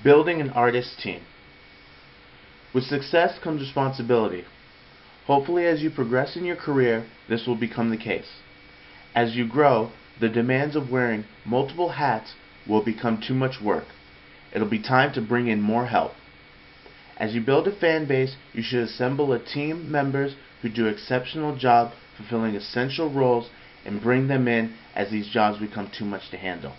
Building an artist team. With success comes responsibility. Hopefully, as you progress in your career, this will become the case. As you grow, the demands of wearing multiple hats will become too much work. It'll be time to bring in more help. As you build a fan base, you should assemble a team members who do an exceptional job fulfilling essential roles and bring them in as these jobs become too much to handle.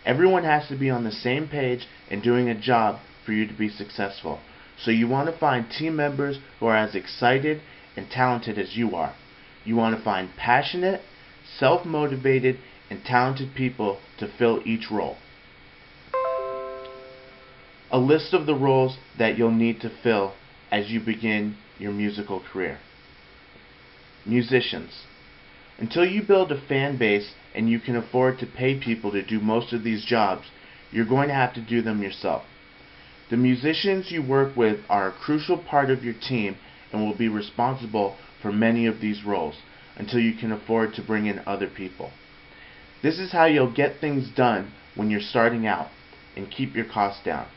Everyone has to be on the same page and doing a job for you to be successful. So you want to find team members who are as excited and talented as you are. You want to find passionate, self-motivated, and talented people to fill each role. A list of the roles that you'll need to fill as you begin your musical career. Musicians. Until you build a fan base and you can afford to pay people to do most of these jobs, you're going to have to do them yourself. The musicians you work with are a crucial part of your team and will be responsible for many of these roles until you can afford to bring in other people. This is how you'll get things done when you're starting out and keep your costs down.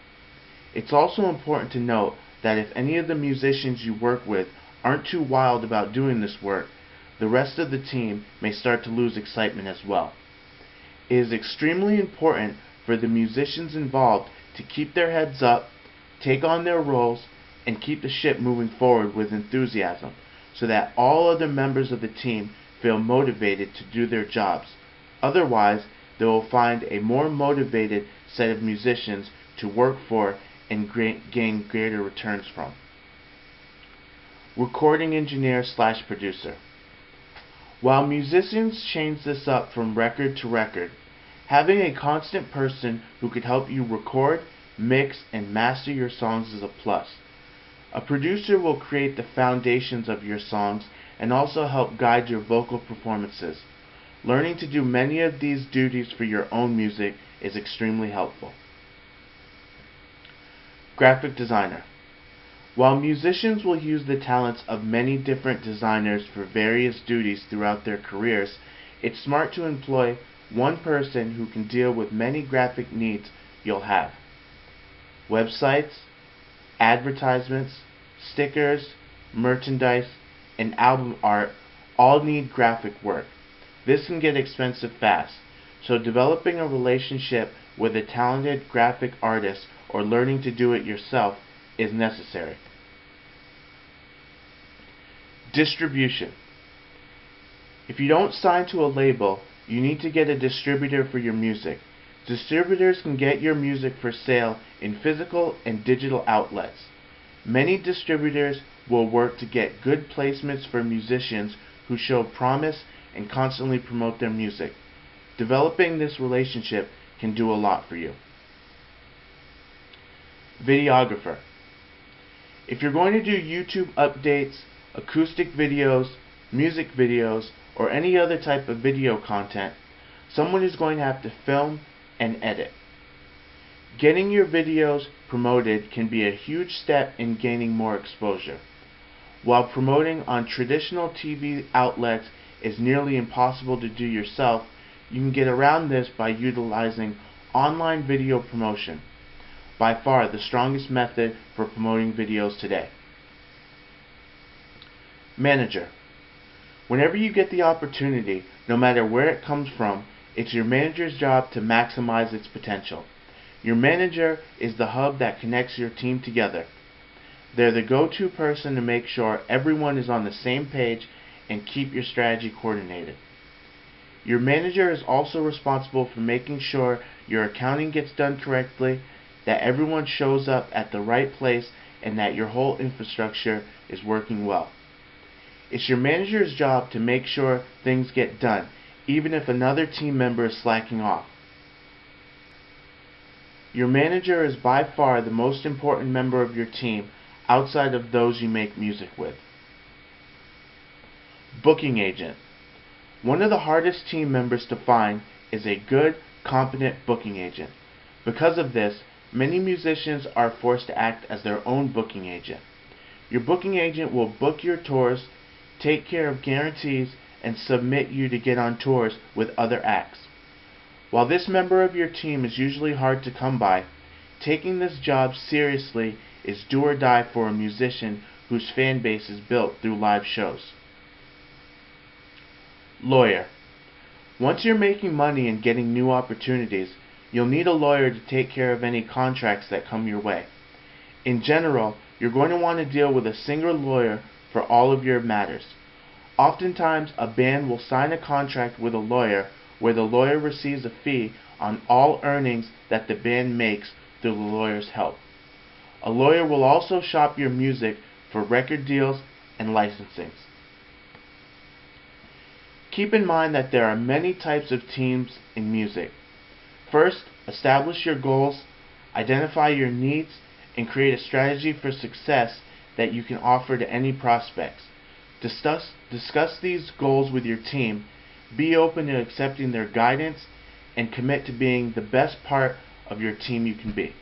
It's also important to note that if any of the musicians you work with aren't too wild about doing this work, the rest of the team may start to lose excitement as well. It is extremely important for the musicians involved to keep their heads up, take on their roles, and keep the ship moving forward with enthusiasm so that all other members of the team feel motivated to do their jobs. Otherwise, they will find a more motivated set of musicians to work for and gain greater returns from. Recording engineer / producer. While musicians change this up from record to record, having a constant person who could help you record, mix, and master your songs is a plus. A producer will create the foundations of your songs and also help guide your vocal performances. Learning to do many of these duties for your own music is extremely helpful. Graphic designer. While musicians will use the talents of many different designers for various duties throughout their careers, it's smart to employ one person who can deal with many graphic needs you'll have. Websites, advertisements, stickers, merchandise, and album art all need graphic work. This can get expensive fast, so developing a relationship with a talented graphic artist or learning to do it yourself is necessary. Distribution. If you don't sign to a label, you need to get a distributor for your music. Distributors can get your music for sale in physical and digital outlets. Many distributors will work to get good placements for musicians who show promise and constantly promote their music. Developing this relationship can do a lot for you. Videographer. If you're going to do YouTube updates, acoustic videos, music videos, or any other type of video content, someone is going to have to film and edit. Getting your videos promoted can be a huge step in gaining more exposure. While promoting on traditional TV outlets is nearly impossible to do yourself, you can get around this by utilizing online video promotion. By far the strongest method for promoting videos today. Manager. Whenever you get the opportunity, no matter where it comes from, it's your manager's job to maximize its potential. Your manager is the hub that connects your team together. They're the go-to person to make sure everyone is on the same page and keep your strategy coordinated. Your manager is also responsible for making sure your accounting gets done correctly, that everyone shows up at the right place, and that your whole infrastructure is working well. It's your manager's job to make sure things get done, even if another team member is slacking off. Your manager is by far the most important member of your team outside of those you make music with. Booking agent. One of the hardest team members to find is a good, competent booking agent. Because of this, many musicians are forced to act as their own booking agent. Your booking agent will book your tours, take care of guarantees, and submit you to get on tours with other acts. While this member of your team is usually hard to come by, Taking this job seriously is do or die for a musician whose fan base is built through live shows. Lawyer. Once you're making money and getting new opportunities, you'll need a lawyer to take care of any contracts that come your way. In general, you're going to want to deal with a single lawyer for all of your matters. Oftentimes, a band will sign a contract with a lawyer where the lawyer receives a fee on all earnings that the band makes through the lawyer's help. A lawyer will also shop your music for record deals and licensings. Keep in mind that there are many types of teams in music. First, establish your goals, identify your needs, and create a strategy for success that you can offer to any prospects. Discuss these goals with your team, be open to accepting their guidance, and commit to being the best part of your team you can be.